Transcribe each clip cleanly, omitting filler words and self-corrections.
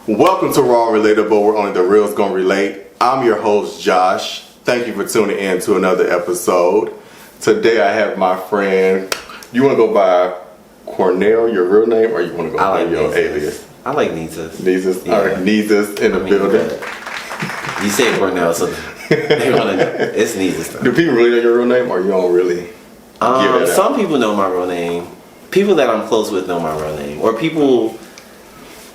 Welcome to Rawandrelatablepod, where only the real's gonna relate. I'm your host, Josh. Thank you for tuning in to another episode. Today I have my friend. You wanna go by Cornell, your real name, or you wanna go by your alias? I like Neyzus. Neyzus? Yeah. Alright, Neyzus in the building. You say Cornell, so they wanna know. It's Neyzus though. Do people really know your real name, or you don't really give it out? Some people know my real name. People that I'm close with know my real name. Or people...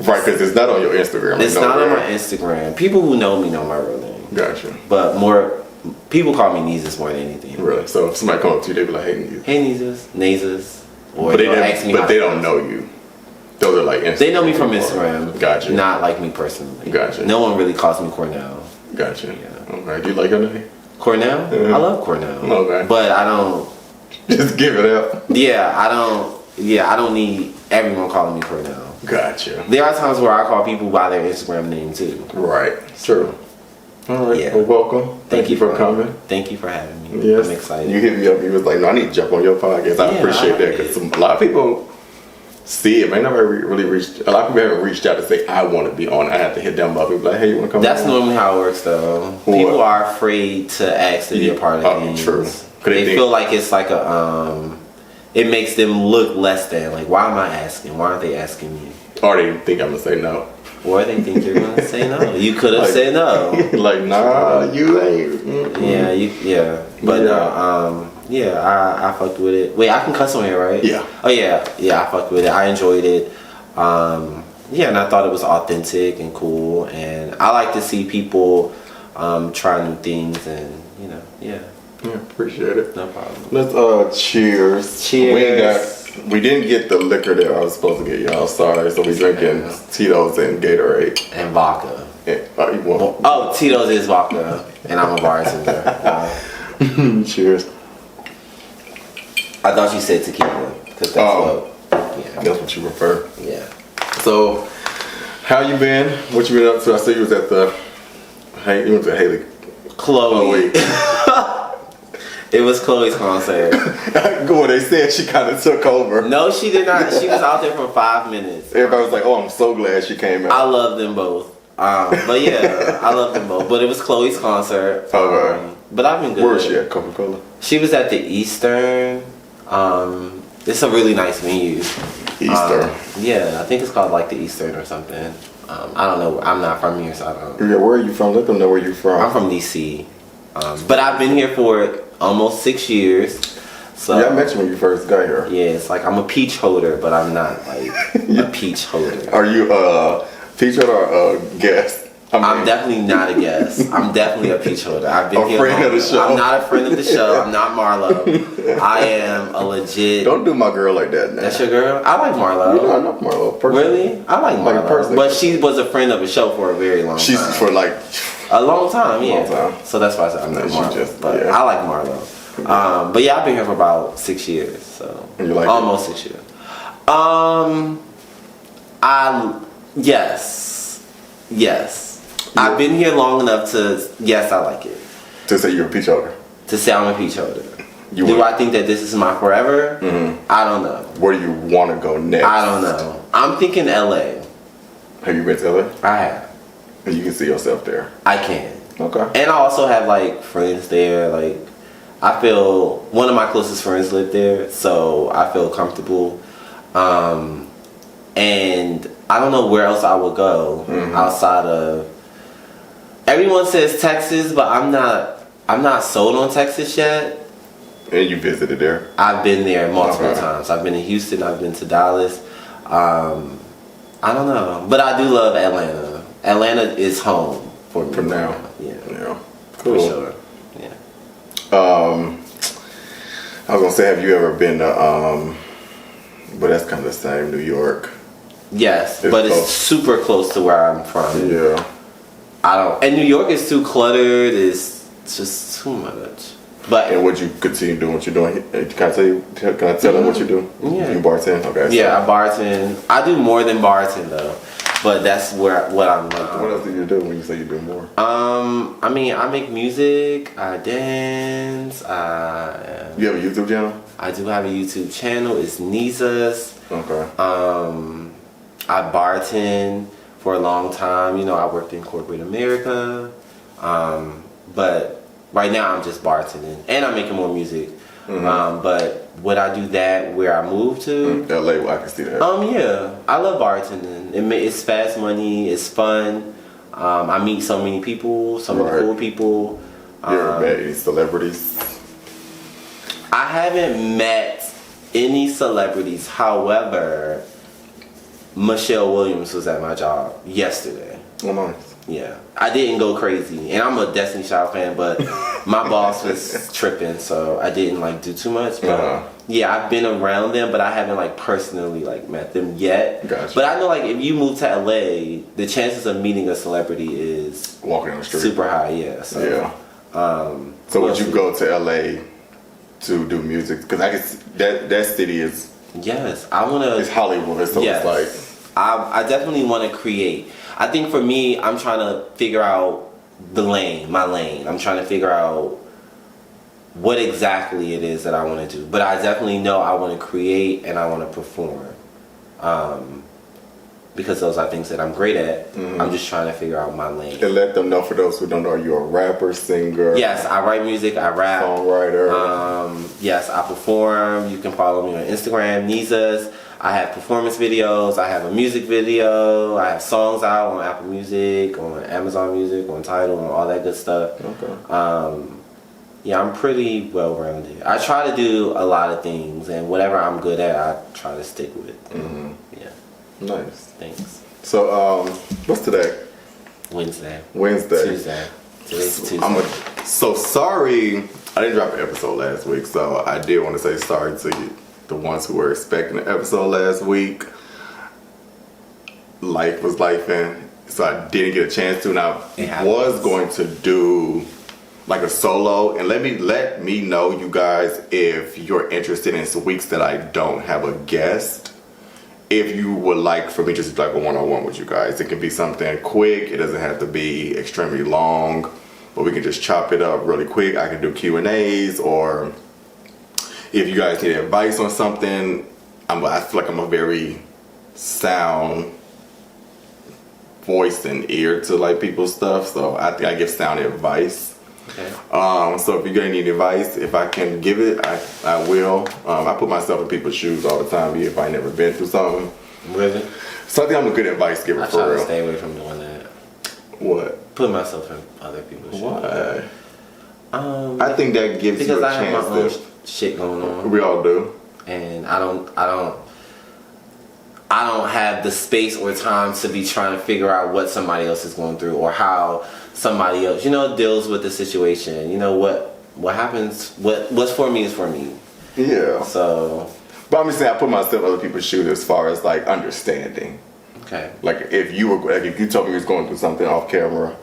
Right, because it's not on your Instagram. It's not on my Instagram. People who know me know my real name. Gotcha. But more... People call me Neyzus more than anything. Really? So if somebody comes up to you, they be like, hey, Neyzus. Hey, Neyzus. Neyzus. Or but they don't know you. Those are like Instagram. They know me from Instagram. Gotcha. Not like me personally. Gotcha. No one really calls me Cornell. Gotcha. Yeah. Okay. Do you like your name? Cornell? I love Cornell. Okay. But I don't... Just give it up. Yeah, I don't need everyone calling me Cornell. Gotcha. There are times where I call people by their Instagram name too. Right. True. All right. Yeah. Well, welcome. Thank you for coming. Thank you for having me. Yes. I'm excited. You hit me up. You was like, no, I need to jump on your podcast. I appreciate that because a lot of people see it. Man, never really reached. A lot of people haven't reached out to say I want to be on. I have to hit them up and be like, hey, you want to come? That's normally how it works, though. People are afraid to ask to be a part of things. True. They feel like it's like a it makes them look less than. Like, why am I asking? Why aren't they asking me? Or they think I'm gonna say no. Or they think you're gonna say no. You could have said no. Like, nah, you ain't. Mm-hmm. Yeah. But I fucked with it. Wait, I can cuss on here, right? Yeah. Oh yeah, I fucked with it. I enjoyed it. And I thought it was authentic and cool. And I like to see people try new things, and Yeah, appreciate it. no problem. Let's cheers. Cheers. We didn't get the liquor that I was supposed to get y'all. Sorry, so we drinking Tito's and Gatorade And vodka. And, Tito's is vodka, and I'm a bartender. Cheers. I thought you said tequila, because that's that's what you prefer. Yeah. So, how you been? What you been up to? I see you was at you went to Haley. Chloe. It was Chloe's concert. Well, they said she kind of took over. No, she did not. She was out there for 5 minutes. Everybody was like, "Oh, I'm so glad she came out." I love them both. But yeah, I love them both. But it was Chloe's concert. Okay. But I've been good. Where was she at? Coca-Cola? She was at the Eastern. It's a really nice venue. Eastern. Yeah, I think it's called like the Eastern or something. I don't know. I'm not from here, so I don't. Yeah, where are you from? Let them know where you're from. I'm from DC. But I've been here for almost 6 years. So yeah, I met you when you first got here. Yeah, it's like I'm a peach holder, but I'm not like a peach holder. Are you a peach holder or a guest? I'm definitely not a guest. I'm definitely a peach holder. I've been here. Friend of the show. I'm not a friend of the show. I'm not Marlo. I am a legit. Don't do my girl like that now. That's your girl? I like Marlo. You know, I know Marlo personally. Really? I like Marlo. But she was a friend of the show for a very long time. She's for like a long time, yeah. Long time. So that's why I said I'm not Marlo. But yeah. I like Marlo. But yeah, I've been here for about 6 years. So and you like almost 6 years. Yes. I've been here long enough to I like it. To say you're a peach holder. To say I'm a peach holder. Do I think that this is my forever? Mm-hmm. I don't know. Where do you want to go next? I don't know. I'm thinking LA. Have you been to LA? I have. And you can see yourself there. I can. Okay. And I also have like friends there. Like I feel one of my closest friends live there, so I feel comfortable. And I don't know where else I would go outside of. Everyone says Texas, but I'm not sold on Texas yet. And you visited there? I've been there multiple times. I've been to Houston. I've been to Dallas. I don't know, but I do love Atlanta. Atlanta is home for me. For now. Yeah. Cool. For sure. Yeah. I was gonna say, have you ever been to but that's kind of the same, New York? Yes, but it's super close to where I'm from. Yeah. And New York is too cluttered. It's just too much. And would you continue doing what you're doing? Can I tell them what you do? Yeah. You bartend? Okay. Yeah, I bartend. I do more than bartend though. But that's what I'm like. What else do you do when you say you do more? I mean, I make music. I dance. You have a YouTube channel? I do have a YouTube channel. It's Neyzus. Okay. I bartend for a long time. You know, I worked in corporate America, but right now I'm just bartending, and I'm making more music. But would I do that where I moved to? LA, I can see that. Yeah, I love bartending. It's fast money. It's fun. I meet so many people, so many cool people. You ever met any celebrities? I haven't met any celebrities. However, Michelle Williams was at my job yesterday. Oh, nice. Yeah, I didn't go crazy, and I'm a Destiny Child fan, but my boss was tripping, so I didn't like do too much. But yeah, I've been around them, but I haven't like personally like met them yet. Gotcha. But I know like if you move to LA, the chances of meeting a celebrity is walking on the street super high. Yeah. So, yeah. So would you go to LA to do music? Because I guess that city is. Yes, I want to. It's Hollywood, so it's like. I definitely want to create. I think for me, I'm trying to figure out my lane. I'm trying to figure out what exactly it is that I want to do. But I definitely know I want to create and I want to perform. Because those are things that I'm great at. I'm just trying to figure out my lane. And let them know, for those who don't know, you're a rapper, singer. Yes, I write music, I rap. Songwriter. Yes, I perform. You can follow me on Instagram, Neyzus. I have performance videos, I have a music video, I have songs out on Apple Music, on Amazon Music, on Tidal, and all that good stuff. Okay. Yeah, I'm pretty well-rounded. I try to do a lot of things, and whatever I'm good at, I try to stick with. Yeah. Nice. Thanks. So, what's today? Wednesday. Tuesday. Today's Tuesday. So sorry, I didn't drop an episode last week, so I did want to say sorry to you. The ones who were expecting an episode last week. Life was lifing, so I didn't get a chance to. And I was going to do like a solo, and let me know, you guys, if you're interested in some weeks that I don't have a guest. If you would like for me just to do like a one-on-one with you guys, it can be something quick. It doesn't have to be extremely long, but we can just chop it up really quick. I can do Q&As, or if you guys need advice on something, I feel like I'm a very sound voice and ear to like people's stuff, so I think I give sound advice. Okay. So if you're gonna need advice, if I can give it, I will. I put myself in people's shoes all the time, if I never been through something. Really? So I think I'm a good advice giver, for real. I try to stay away from doing that. What? Put myself in other people's shoes. Why? I think that gives you a chance. Because I have my own shit going on. We all do. And I don't have the space or time to be trying to figure out what somebody else is going through, or how somebody else, deals with the situation. What happens, what's for me is for me. Yeah. So. But I'm just saying, I put myself in other people's shoes as far as like understanding. Okay. Like if you told me you was going through something off camera,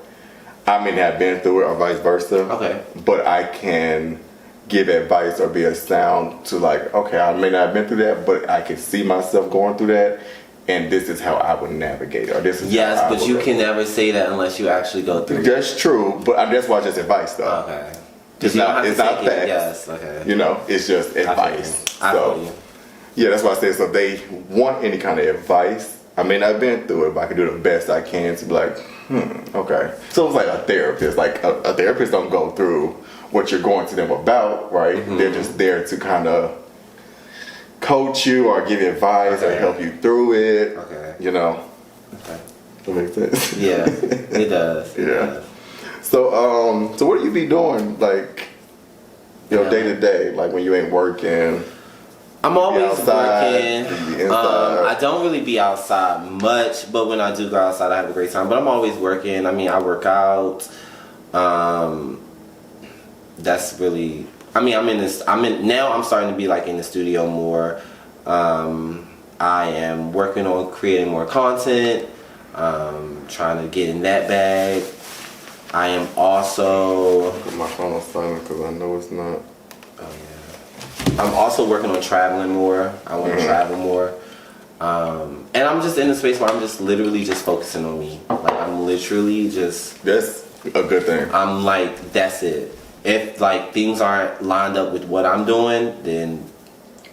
I may not have been through it, or vice versa. Okay. But I can give advice or be a sound to like, okay, I may not have been through that, but I can see myself going through that, and this is how I would navigate, or this is yes, how I but would you go. Can never say that unless you actually go through. That's true, but that's why it's just advice, though. Okay. It's not facts. Yes. Okay. It's just advice. I feel you. Yeah, that's why I said, so if they want any kind of advice, I may not have been through it, but I can do the best I can to be like, okay. So it's like a therapist. Like a therapist don't go through what you're going to them about, right? Mm-hmm. They're just there to kind of coach you or give you advice or help you through it. Okay. Okay. That makes sense. Yeah, it does. It does. So, so what do you be doing, like, day to day, like when you ain't working? I'm always working. Inside. I don't really be outside much, but when I do go outside, I have a great time. But I'm always working. I mean, I work out. That's really. I mean, now. I'm starting to be like in the studio more. I am working on creating more content. Trying to get in that bag. I am also. Put my phone on silent because I know it's not. Oh yeah. I'm also working on traveling more. I want to travel more. And I'm just in a space where I'm just literally just focusing on me. Like I'm literally just. That's a good thing. I'm like, that's it. If like things aren't lined up with what I'm doing, then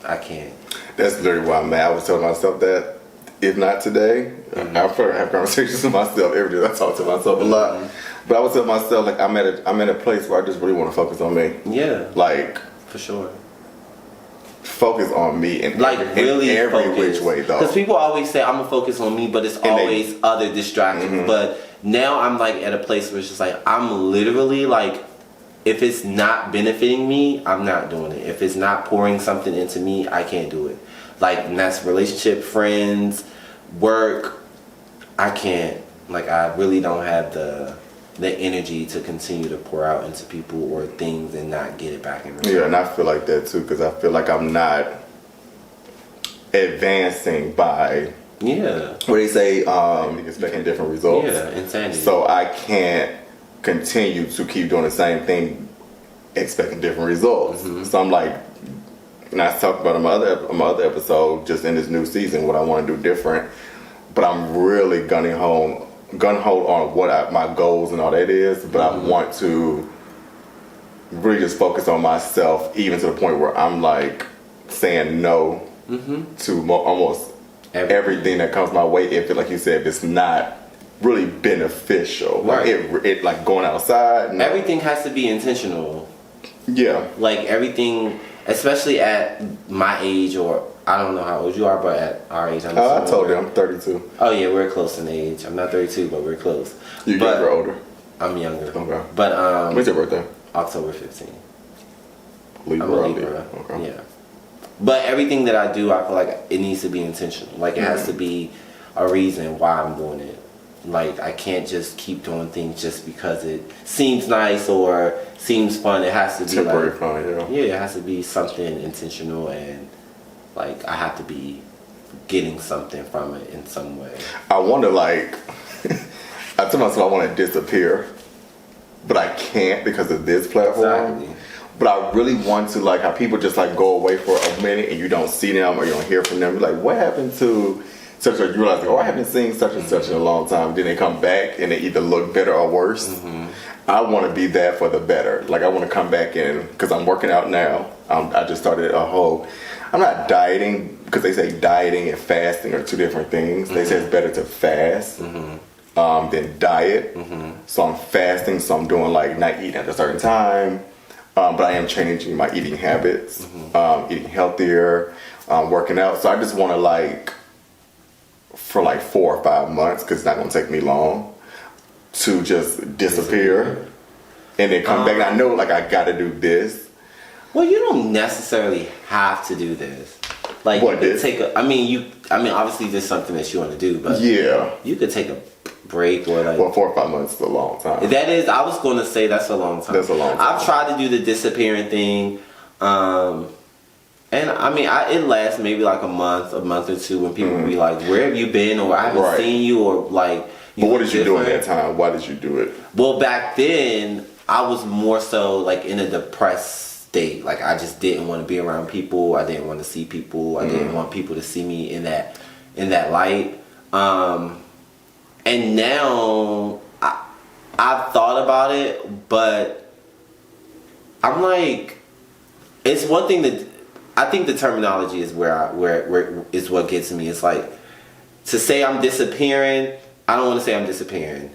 I can't. That's literally why I'm at. I was telling myself that if not today, I prefer to have conversations with myself every day. I talk to myself a lot. But I would tell myself, like, I'm at a place where I just really want to focus on me. Yeah. Like, for sure. Focus on me in like really in every focus. which way, though. Because people always say I'm gonna focus on me, but it's always other distractions. But now I'm like at a place where it's just like I'm literally like, if it's not benefiting me, I'm not doing it. If it's not pouring something into me, I can't do it. Like, and that's relationship, friends, work. I can't. Like, I really don't have the energy to continue to pour out into people or things and not get it back in return. Yeah, and I feel like that too, because I feel like I'm not advancing by what they say, expecting different results. Yeah, insanity. So I can't continue to keep doing the same thing expecting different results. So I'm like, and I talked about in my other episode, just in this new season, what I want to do different. But I'm really gun ho on what my goals and all that is. But I want to really just focus on myself, even to the point where I'm like saying no to almost everything that comes my way. If, like you said, it's not really beneficial, right. Like it like going outside. No. Everything has to be intentional. Yeah, like everything, especially at my age, or I don't know how old you are, but at our age, I'm I told you I'm 32. Oh yeah, we're close in age. I'm not 32, but we're close. You're younger or older? I'm younger. Okay. But when's your birthday? October 15th. Libra. I'm a Libra. Okay. Yeah. But everything that I do, I feel like it needs to be intentional. Like it has to be a reason why I'm doing it. Like I can't just keep doing things just because it seems nice or seems fun. It has to be temporary like, fun. Yeah. Yeah, it has to be something intentional, and like I have to be getting something from it in some way. I want to like, I tell myself I want to disappear, but I can't because of this platform. Exactly. But I really want to, like how people just like go away for a minute and you don't see them or you don't hear from them. You're like, what happened to such a, you realize, like, oh, I haven't seen such and such in a long time. Then they come back and they either look better or worse. I want to be that for the better. Like I want to come back in, because I'm working out now. I just started I'm not dieting, because they say dieting and fasting are two different things. They say it's better to fast than diet. So I'm fasting, so I'm doing like not eating at a certain time. But I am changing my eating habits, eating healthier, working out. So I just want to like, for like 4 or 5 months, because it's not going to take me long, to just disappear and then come back. And I know like I got to do this. Well, you don't necessarily have to do this. Like What, you could this? take a. I mean, obviously there's something that you want to do, but Yeah. you could take a break or like. Well, 4 or 5 months is a long time. That is, I was going to say that's a long time. That's a long time. I've tried to do the disappearing thing, and I mean, it lasts maybe like a month or two when people be like, "Where have you been?" or "I haven't seen you," or like. But what did you do in that time? Why did you do it? Well, back then I was more so like in a depressed state. Like I just didn't want to be around people. I didn't want to see people. I didn't want people to see me in that light. And now I've thought about it, but I'm like, it's one thing that I think the terminology is where is what gets me. It's like to say I'm disappearing. I don't want to say I'm disappearing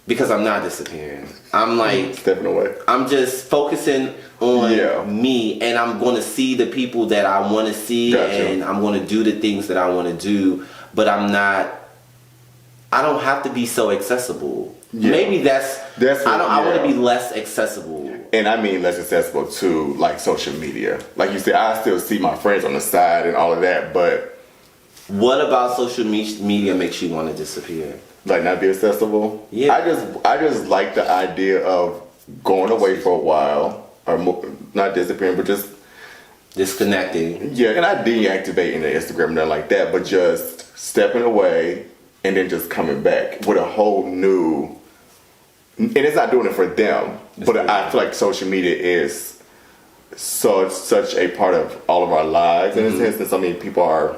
because I'm not disappearing. I'm like Stepping away. I'm just focusing on me, and I'm going to see the people that I want to see, and I'm going to do the things that I want to do. But I don't have to be so accessible. Yeah. Maybe that's I want to be less accessible. And I mean less accessible to like social media. Like you said, I still see my friends on the side and all of that, but what about social media makes you want to disappear? Like not be accessible? Yeah. I just like the idea of going away for a while, or not disappearing, but just disconnecting. Yeah, and I deactivating the Instagram and nothing like that, but just stepping away and then just coming back with a whole new. And it's not doing it for them, but I feel like social media is such a part of all of our lives in a sense that so many people are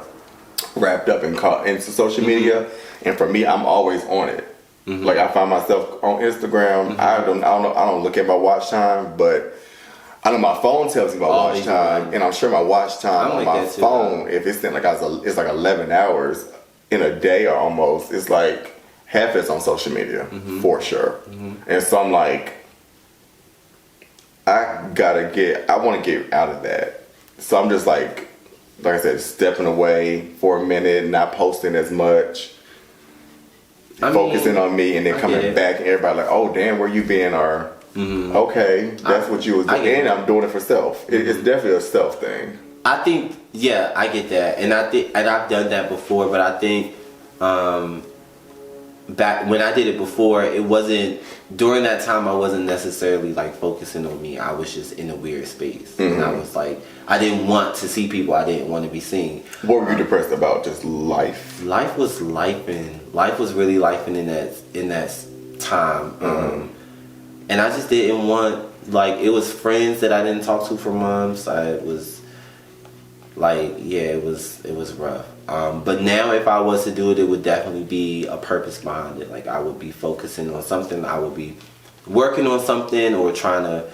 wrapped up and caught into social media, and for me, I'm always on it. Like I find myself on Instagram. I don't look at my watch time, but I know my phone tells me my watch time, and I'm sure my watch time on my phone, if it's like it's like 11 hours, in a day or almost, it's like half it's on social media for sure. And so I'm like, I want to get out of that. So I'm just like I said, stepping away for a minute, not posting as much, focusing on me, and then coming back, and everybody like, oh damn, where you been? Or okay, that's what you was doing, and I'm doing it for self. It's definitely a self thing. I think, yeah, I get that, and I've done that before, but I think back when I did it before, it wasn't during that time. I wasn't necessarily like focusing on me. I was just in a weird space, and I was like, I didn't want to see people. I didn't want to be seen. What were you depressed about? Just life. Life was lifing. Life was really lifing in that time, and I just didn't want, like, it was friends that I didn't talk to for months. It was like, yeah, it was rough. But now if I was to do it, it would definitely be a purpose behind it. Like, I would be focusing on something. I would be working on something or trying to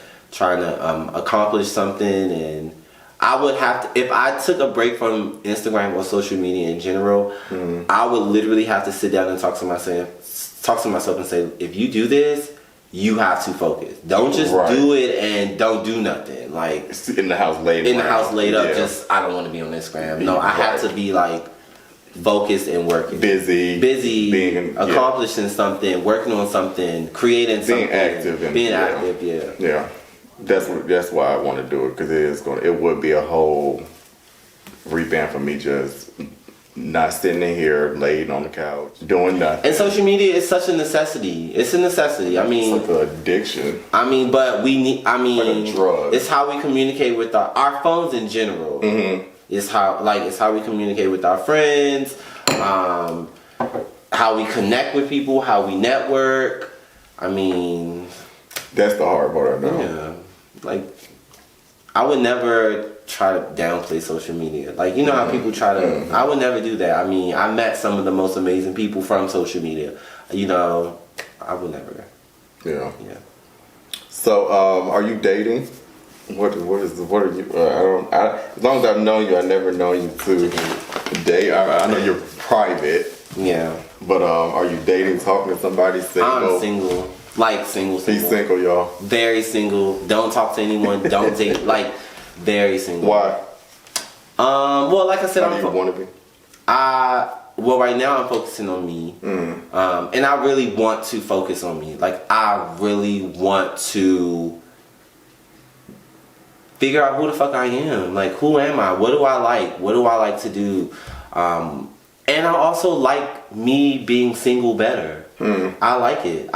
accomplish something. And I would have to, if I took a break from Instagram or social media in general, I would literally have to sit down and talk to myself and say, if you do this, you have to focus. Don't just do it and don't do nothing. Like, in the house laid up. Just, I don't want to be on Instagram. No, I have to be like focused and working. Busy, being accomplishing something, working on something, creating something, being active. Yeah. That's why I want to do it, because it would be a whole revamp for me, just not sitting in here laid on the couch doing nothing. And social media is such a necessity. It's a necessity. I mean, it's like an addiction. I mean, but we need. I mean, like a drug. It's how we communicate with our phones in general. It's how we communicate with our friends. How we connect with people. How we network. I mean, that's the hard part. I know. Yeah, like, I would never try to downplay social media. Like, you know how people try to, I would never do that. I mean, I met some of the most amazing people from social media. You know, I would never. Yeah. So, are you dating? What are you? As long as I've known you, I never known you to date. I know you're private. Yeah. But are you dating? Talking to somebody? Single? I'm single. Like, single. He's single, y'all. Very single. Don't talk to anyone. Don't date. Like, very single. Why? Well, like I said, How do you want to be? Well, right now I'm focusing on me. And I really want to focus on me. Like, I really want to figure out who the fuck I am. Like, who am I? What do I like? What do I like to do? And I also like me being single better. I like it.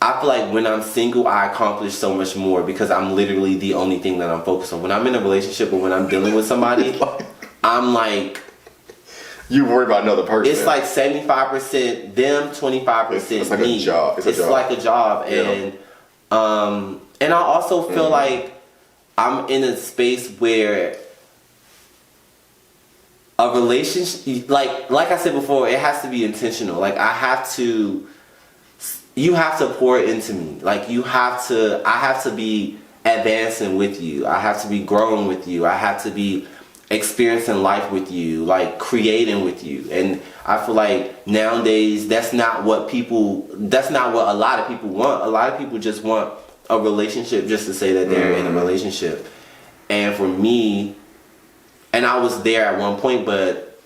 I feel like when I'm single, I accomplish so much more because I'm literally the only thing that I'm focused on. When I'm in a relationship or when I'm dealing with somebody, I'm like... You worry about another person. It's like 75% them, 25% it's like me. A job. It's like a job. Yeah. And I also feel like I'm in a space where a relationship... Like I said before, it has to be intentional. Like, you have to pour into me. Like, I have to be advancing with you. I have to be growing with you. I have to be experiencing life with you, like creating with you. And I feel like nowadays that's not what a lot of people want. A lot of people just want a relationship just to say that they're in a relationship. And for me, and I was there at one point, but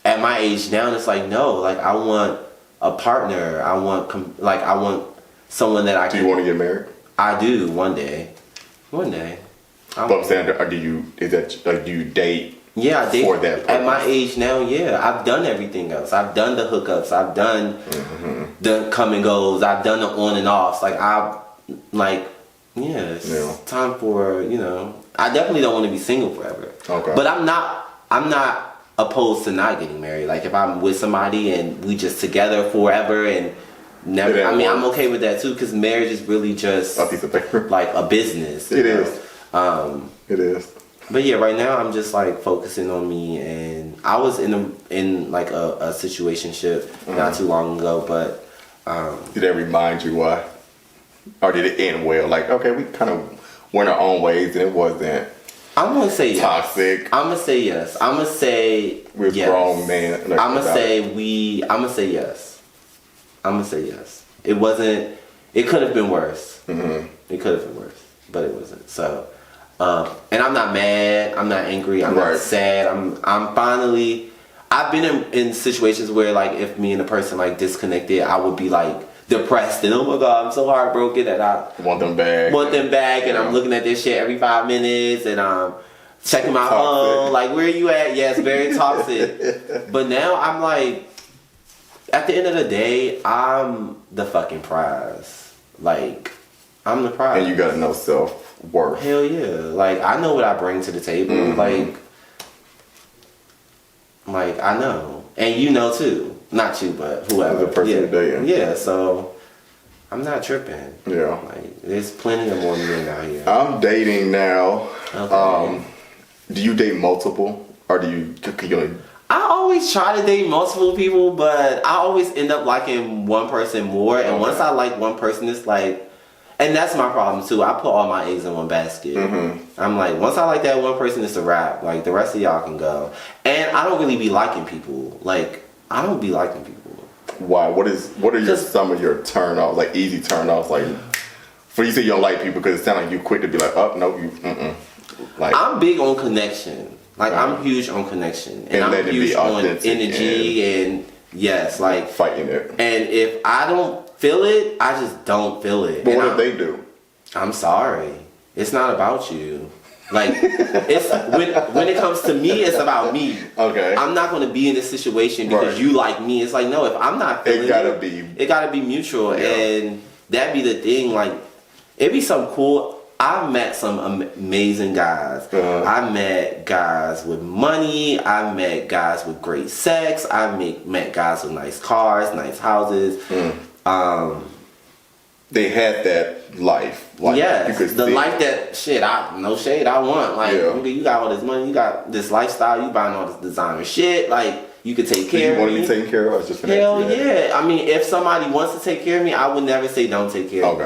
at my age now, it's like, no, like, I want a partner. I want someone that I can. Do you want to get married? I do, one day. But I'm saying, do you date? Yeah, I date for that purpose? At my age now. Yeah, I've done everything else. I've done the hookups. I've done the come and goes. I've done the on and offs. It's time for, I definitely don't want to be single forever. Okay. But I'm not opposed to not getting married. Like, if I'm with somebody and we just together forever and never, I'm okay with that too, because marriage is really just a piece of paper, like a business. It is. It is. But yeah, right now I'm just like focusing on me, and I was in a situationship not too long ago, but did that remind you why? Or did it end well? Like, okay, we kind of went our own ways and it wasn't I'm gonna say yes. Toxic. I'm gonna say yes. I'm gonna say We're yes. grown men. I'm gonna say I'm gonna say yes. I'm gonna say yes. It wasn't. It could have been worse. Mm-hmm. It could have been worse, but it wasn't. So, and I'm not mad. I'm not angry. I'm not sad. I'm finally. I've been in situations where, like, if me and a person like disconnected, I would be like depressed and, oh my god, I'm so heartbroken, and I want them back. And I'm looking at this shit every 5 minutes, and I'm checking my phone, like, where are you at? Yes, very toxic. But now I'm like, at the end of the day, I'm the fucking prize. Like, I'm the prize. And you gotta know self-worth. Hell yeah. Like, I know what I bring to the table. Mm-hmm. Like, I know. And you know too. Not you, but whoever. The person you're dating. Yeah, so I'm not tripping. Yeah. Like, there's plenty of more men out here. I'm dating now. Okay. Do you date multiple? Or do you I always try to date multiple people, but I always end up liking one person more. And once I like one person, it's like, and that's my problem too. I put all my eggs in one basket. Mm-hmm. I'm like, once I like that one person, it's a wrap. Like, the rest of y'all can go. And I don't really be liking people. Like, I don't be liking people. Why? What are some of your turn-offs, like easy turn-offs? Like, for you say you don't like people because it sounds like you quick to be like, oh, no, you, Like, I'm big on connection. Like, I'm huge on connection. And I'm huge on energy and yes, like fighting it. And if I don't feel it, I just don't feel it. But what if they do? I'm sorry. It's not about you. Like, it's when it comes to me, it's about me. Okay. I'm not going to be in this situation because you like me. It's like, no, if I'm not feeling it gotta be mutual. Yeah. And that be the thing. Like, it be some cool. I've met some amazing guys. I met guys with money. I met guys with great sex. I met guys with nice cars, nice houses. They had that life. Like, yes, the life that shit. No shade. I want. Like, you got all this money. You got this lifestyle. You buying all this designer shit. Like, you could take care of me. You want to be taken care of? Just hell yeah. I mean, if somebody wants to take care of me, I would never say don't take care of me.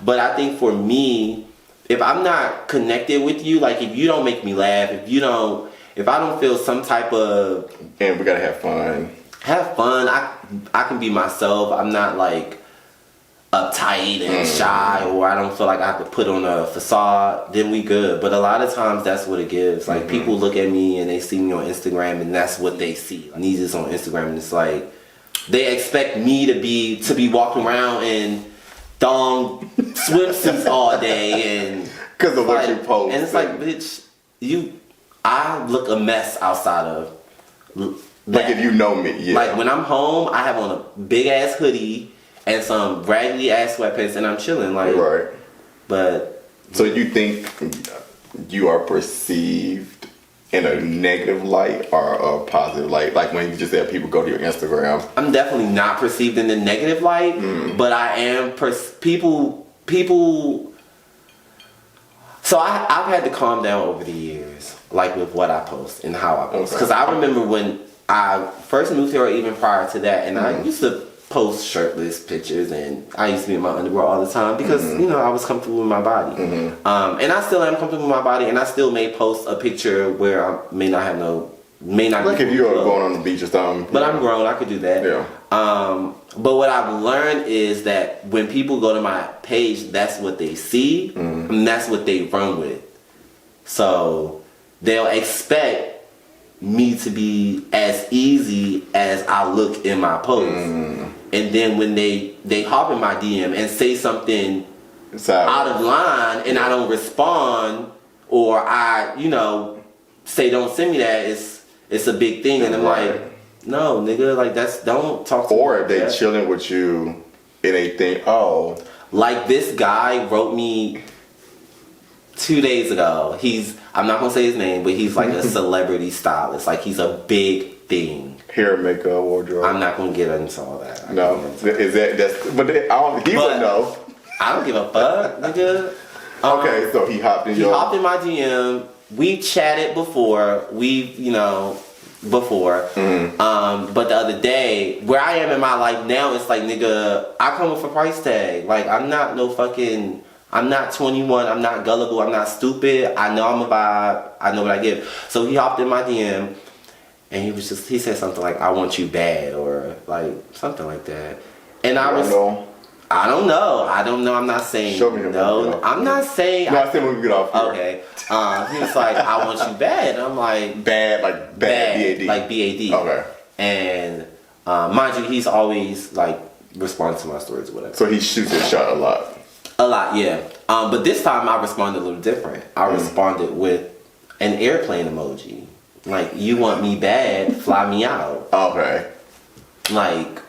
But I think for me, if I'm not connected with you, like, if you don't make me laugh, if I don't feel some type of, and we gotta have fun. Have fun. I can be myself. I'm not like uptight and shy, or I don't feel like I have to put on a facade. Then we good. But a lot of times that's what it gives. Like, people look at me and they see me on Instagram and that's what they see. Neyzus on Instagram, and it's like they expect me to be walking around in thong swimsuits all day and because of what you post. And it's like, bitch, I look a mess outside of that. Like, if you know me, yeah. Like, when I'm home, I have on a big ass hoodie and some raggedy ass sweatpants, and I'm chilling. Like, right. But so you think you are perceived in a negative light or a positive light? Like, when you just said people go to your Instagram. I'm definitely not perceived in the negative light, but I am people. So I've had to calm down over the years, like, with what I post and how I post. Because I remember when I first moved here, or even prior to that, and I used to post shirtless pictures, and I used to be in my underwear all the time because I was comfortable with my body, and I still am comfortable with my body, and I still may post a picture where I may not like if you are going on the beach or something. But I'm grown, I could do that. Yeah. But what I've learned is that when people go to my page, that's what they see, and that's what they run with. So they'll expect me to be as easy as I look in my post. And then when they hop in my DM and say something out of line and I don't respond, or I, say don't send me that, it's a big thing. And I'm like, no, nigga, like, don't talk to me. Or if they chilling with you and they think, oh. Like, this guy wrote me 2 days ago. I'm not gonna say his name, but he's like a celebrity stylist. Like, he's a big thing. Hair, makeup, wardrobe. I'm not gonna get into all that. He would know. I don't give a fuck, nigga. Okay, so he hopped in hopped in my DM. We chatted before. But the other day, where I am in my life now, it's like, nigga, I come with a price tag. Like, I'm not I'm not 21. I'm not gullible. I'm not stupid. I know I'm a vibe. I know what I give. So he hopped in my DM, and he said something like, "I want you bad," or like something like that. And I don't know. I'm not saying no. I'm not saying. No, I said when we get off here. Okay. He was like, "I want you bad." And I'm like, bad, like bad, B-A-D. like BAD. Okay. And mind you, he's always like responding to my stories or whatever. So he shoots his shot a lot. A lot, yeah. But this time I responded a little different. I responded with an airplane emoji. Like, you want me bad, fly me out. Okay. Like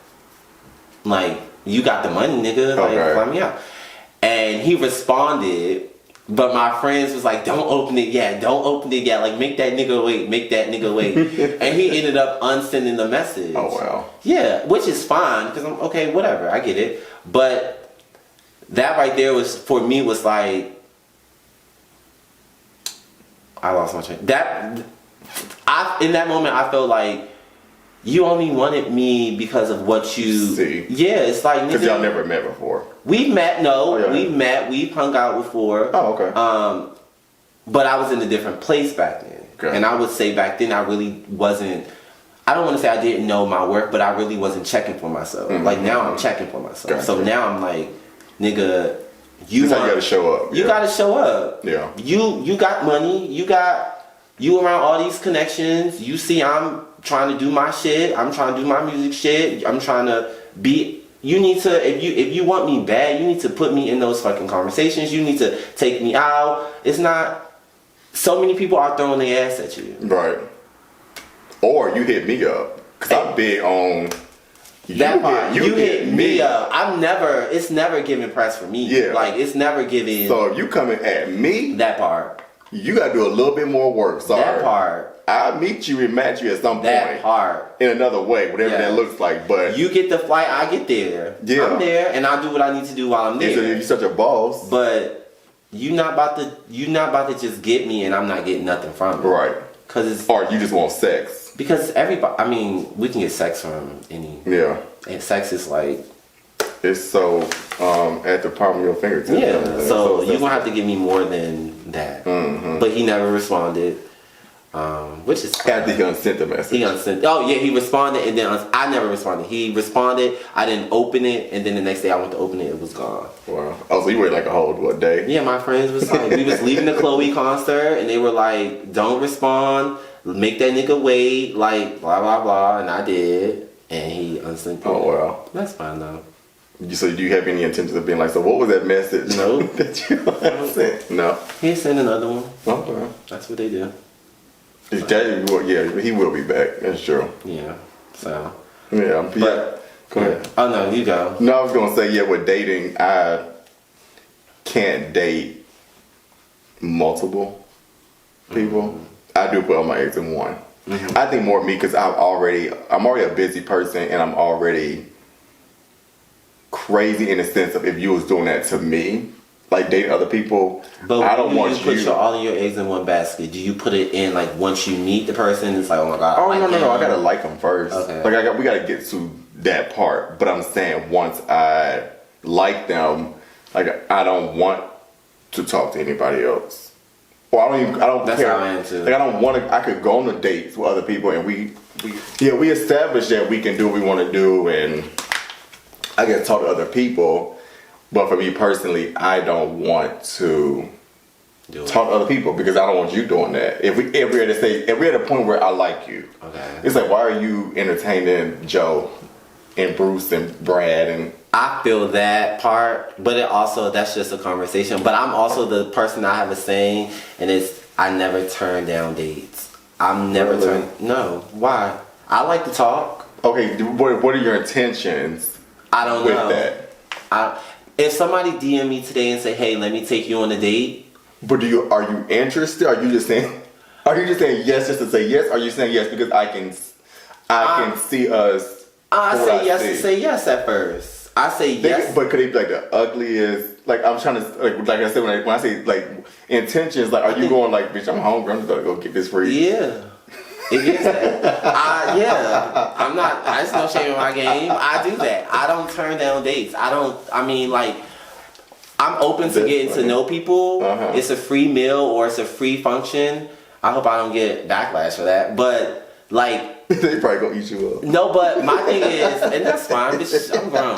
you got the money, nigga. Like, fly me out. And he responded, but my friends was like, don't open it yet. Don't open it yet. Like, make that nigga wait. Make that nigga wait. And he ended up unsending the message. Oh, wow. Yeah, which is fine, because I'm, okay, whatever. I get it. But that right there was, for me, was like, I lost my train. In that moment, I felt like, you only wanted me because of what you see. Yeah, it's like, because y'all never met before. We met. We've hung out before. Oh, okay. But I was in a different place back then. Okay. And I would say back then I really wasn't. I don't want to say I didn't know my worth, but I really wasn't checking for myself. Mm-hmm. Like, now I'm checking for myself. Gotcha. So now I'm like, nigga, you gotta show up. You gotta show up. Yeah. You got money. You around all these connections. You see, I'm trying to do my shit. I'm trying to do my music shit. I'm trying to be. You need to, if you want me bad, you need to put me in those fucking conversations. You need to take me out. It's not. So many people are throwing their ass at you. Right. Or you hit me up, cause I'm big on. That part, you hit me up. It's never giving press for me. Yeah. Like, it's never giving. So if you coming at me, that part, you gotta do a little bit more work. Sorry. That part. I'll meet you and match you at some point. That part. In another way, whatever that looks like. But you get the flight, I get there. Yeah. I'm there, and I do what I need to do while I'm there. You're such a boss. But you not about to just get me, and I'm not getting nothing from it. Right. Or you just want sex. Because everybody, I mean, we can get sex from any. Yeah. And sex is like. It's so at the palm of your fingertips. Yeah. So you're gonna have to give me more than that. Mm-hmm. But he never responded. Which is after he unsent the message. Oh yeah, he responded, and then I never responded. He responded. I didn't open it, and then the next day I went to open it. It was gone. Wow. Oh, so you waited like a whole day? Yeah, my friends was like, we was leaving the Chloe concert, and they were like, "Don't respond. Make that nigga wait." Like blah blah blah, and I did, and he unsent it. Oh wow. That's fine though. So do you have any intentions of being like, so what was that message? No. That you sent? No. He sent another one. Okay. That's what they do. Yeah, he will be back. That's true. Yeah. So. Yeah. But go ahead. Oh no, you go. No, I was gonna say with dating, I can't date multiple people. Mm-hmm. I do put all my eggs in one. Mm-hmm. I think more of me because I'm already a busy person, and I'm already crazy in the sense of if you was doing that to me. Like dating other people, but I don't want you put all of your eggs in one basket. Do you put it in like once you meet the person? It's like, oh my god. Oh no! I gotta like them first. Okay. Like we gotta get to that part. But I'm saying once I like them, like I don't want to talk to anybody else. Or I don't That's care. How I am too. Like I don't want to. I could go on the dates with other people, and we establish that we can do what we want to do, and I can talk to other people. But for me personally, I don't want to talk to other people because I don't want you doing that. If we're at a point where I like you, okay, it's like, why are you entertaining Joe and Bruce and Brad? And I feel that part, but that's just a conversation. But I'm also the person, I have a saying, and it's I never turn down dates. I'm never no. Why? I like to talk. Okay, what are your intentions? I don't with know. That? If somebody DM me today and say, "Hey, let me take you on a date," but are you interested? Are you just saying yes just to say yes? Are you saying yes because I can see us? I say yes to say yes at first. I say yes, but could it be like the ugliest? Like I'm trying to like I said when I say like intentions, like are you going like, bitch, I'm hungry, I'm just gonna go get this for you? Yeah. It gets that. I'm not. There's no shame in my game. I do that. I don't turn down dates. I'm open to getting to know people. It's a free meal or it's a free function. I hope I don't get backlash for that. But like, they probably gonna eat you up. No, but my thing is, and that's fine. Bitch, I'm grown.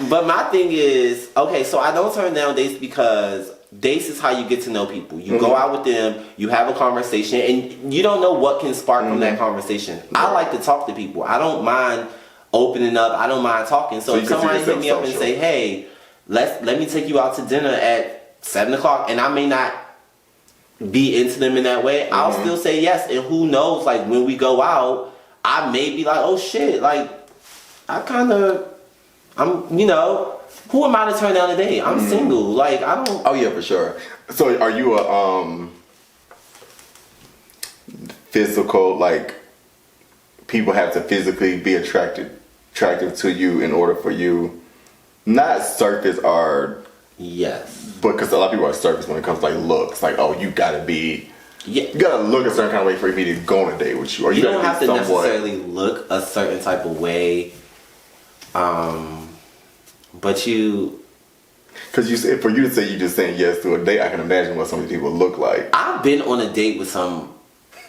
But my thing is, okay, so I don't turn down dates because dates is how you get to know people. You go out with them, you have a conversation, and you don't know what can spark from that conversation. I like to talk to people. I don't mind opening up. I don't mind talking. So if somebody hit me up and say, hey, let me take you out to dinner at 7 o'clock, and I may not be into them in that way, I'll still say yes. And who knows, like when we go out, I may be like, oh shit, like I'm, you know, who am I to turn down a date? I'm single. Like I don't. Oh yeah, for sure. So are you a physical, like people have to physically be attractive to you in order for you, not surface or yes, because a lot of people are surface when it comes to like looks, like oh you gotta look a certain kind of way for me to go on a date with you, or you don't have to necessarily look a certain type of way, but you. Because you said for you to say you just saying yes to a date, I can imagine what some of these people look like. I've been on a date with some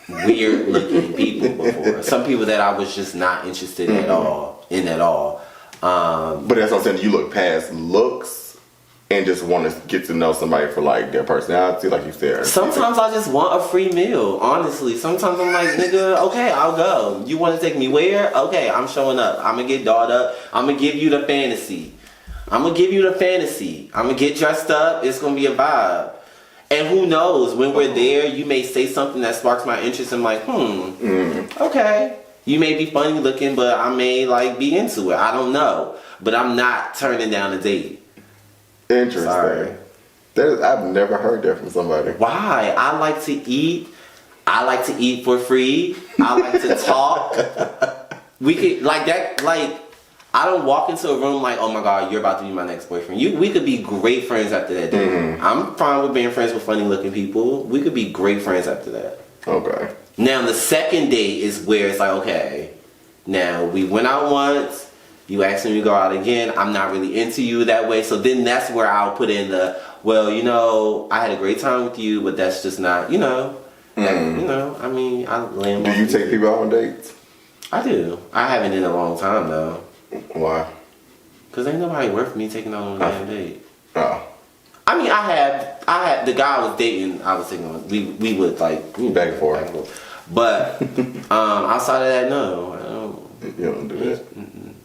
weird looking people before. Some people that I was just not interested in at all. But that's what I'm saying. You look past looks and just want to get to know somebody for like their personality, like you said. Sometimes I just want a free meal. Honestly, sometimes I'm like, nigga, okay, I'll go. You want to take me where? Okay, I'm showing up. I'm gonna get dolled up. I'm gonna give you the fantasy. I'm gonna get dressed up. It's gonna be a vibe. And who knows, when we're there, you may say something that sparks my interest. I'm like, okay. You may be funny looking, but I may like be into it. I don't know. But I'm not turning down a date. Interesting. Sorry. I've never heard that from somebody. Why? I like to eat. I like to eat for free. I like to talk. We could, like that, like, I don't walk into a room like, oh my God, you're about to be my next boyfriend. We could be great friends after that date. I'm fine with being friends with funny looking people. We could be great friends after that. Okay. Now the second date is where it's like, okay, now we went out once, you asked me to go out again, I'm not really into you that way, so then that's where I'll put in the, well, you know, I had a great time with you, but that's just not, you know, I mean, I land. Do you take people out on dates? I do. I haven't in a long time though. Why? Because ain't nobody worth me taking out on a damn date. Oh. I mean, I had the guy I was dating, I was taking on, we would like, back and forth. But outside of that, no. You don't do that?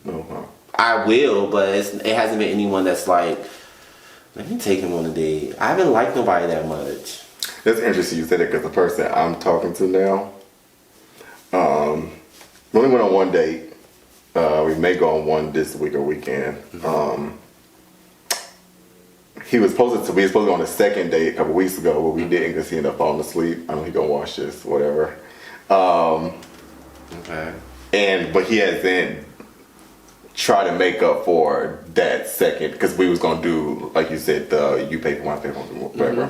No. I will, but it hasn't been anyone that's like, let me take him on a date. I haven't liked nobody that much. That's interesting you said it because the person I'm talking to now, we only went on one date. We may go on one this week or weekend. We were supposed to go on a second date a couple weeks ago, but we didn't because he ended up falling asleep. I know he gonna watch this, whatever. Okay. But he hasn't tried to make up for that second because we was gonna do, like you said, you pay for one, I pay for one, whatever.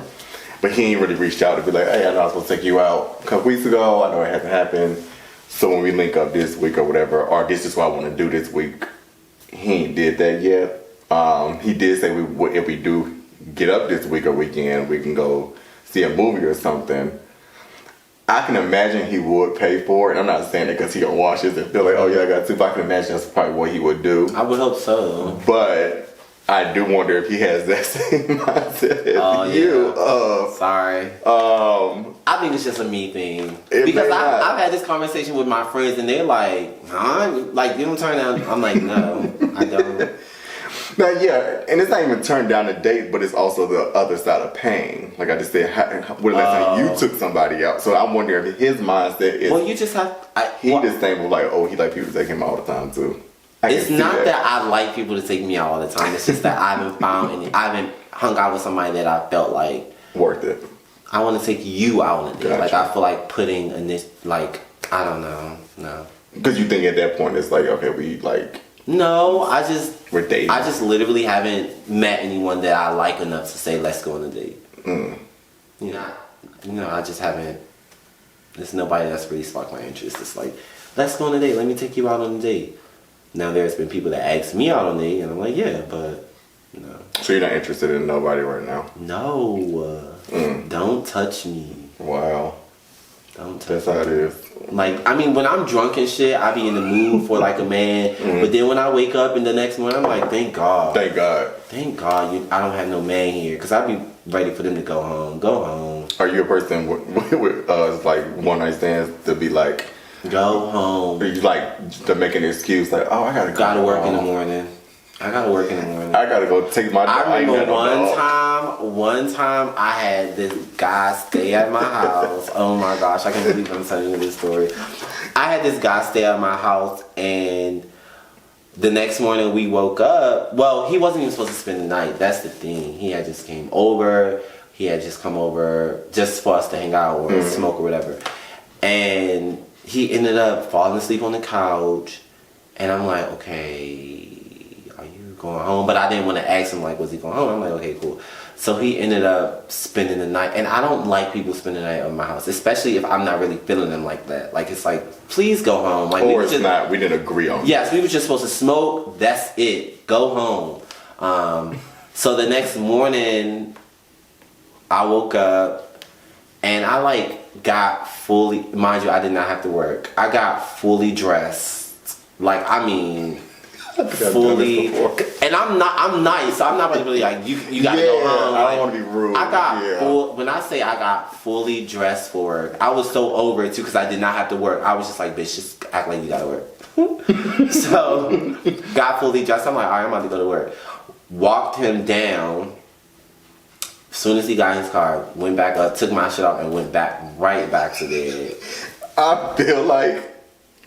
But he ain't really reached out to be like, hey, I know I was supposed to take you out a couple weeks ago. I know it hasn't happened. So when we link up this week or whatever, or this is what I want to do this week, he ain't did that yet. He did say if we do get up this week or weekend, we can go see a movie or something. I can imagine he would pay for it. I'm not saying it because he gonna watch this and feel like, oh yeah, I got to. But I can imagine that's probably what he would do. I would hope so. But I do wonder if he has that same mindset as you. Sorry. I think it's just a me thing. Because I've had this conversation with my friends and they're like, huh? Like, you don't turn down. I'm like, no, I don't. Now, yeah, and it's not even turned down a date, but it's also the other side of pain. Like I just said, when the last time you took somebody out? So I'm wondering if his mindset is. Well, you just have. Just think like, oh, he like people to take him all the time too. It's not that I like people to take me out all the time. It's just that I haven't hung out with somebody that I felt like worth it. I want to take you out on a date. Gotcha. Like I feel like putting like I don't know, no. Because you think at that point it's like, okay, we like. No, we're dating. I just literally haven't met anyone that I like enough to say let's go on a date. You know, I just haven't. There's nobody that's really sparked my interest. It's like, let's go on a date. Let me take you out on a date. Now there's been people that ask me out on a date, and I'm like, yeah, but No. So you're not interested in nobody right now? No. Don't touch me. Wow. Don't touch That's how it is. Like, I mean, when I'm drunk and shit, I be in the mood for like a man. But then when I wake up in the next morning, I'm like, thank God. Thank God. Thank God I don't have no man here. Because I be ready for them to go home. Go home. Are you a person with like one night stands to be like, go home? Or you like to make an excuse like, oh, I gotta go. Gotta work in the morning. I gotta work in the morning. I gotta go take my dog. I remember one time I had this guy stay at my house. Oh my gosh, I can't believe I'm telling you this story. I had this guy stay at my house, and the next morning we woke up. Well, he wasn't even supposed to spend the night. That's the thing. He had just came over. He had just come over just for us to hang out or smoke or whatever. And he ended up falling asleep on the couch. And I'm like, okay, are you going home? But I didn't want to ask him, like, was he going home? I'm like, okay, cool. So he ended up spending the night. And I don't like people spending the night at my house, especially if I'm not really feeling them like that. Like, it's like, please go home. Like, or it's not, we didn't agree on. Yes, we were just supposed to smoke. That's it. Go home. So the next morning, I woke up and I like got fully, mind you, I did not have to work. I got fully dressed. Like, I mean, fully. And I'm nice, so I'm not really like, you gotta go home. I don't want to be rude. I got full, when I say I got fully dressed for work, I was so over it too because I did not have to work. I was just like, bitch, just act like you gotta work. So, got fully dressed. I'm like, all right, I'm about to go to work. Walked him down. As soon as he got in his car, went back up, took my shit off, and went right back to bed. I feel like